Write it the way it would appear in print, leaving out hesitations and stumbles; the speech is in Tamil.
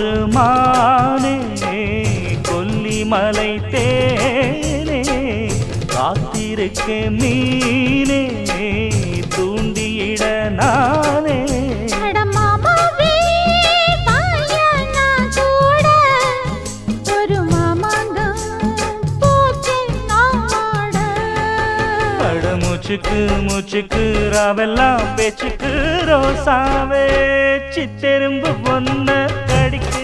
ஒரு மானே கொல்லிமலை தேனே காத்திருக்க மீனே தூண்டியிட நானே மூச்சுக்கு மூச்சுக்கு ராவெல்லாம் பேச்சுக்கு ரோசாவே சித்தெரும்பு பொண்ண கடிக்கு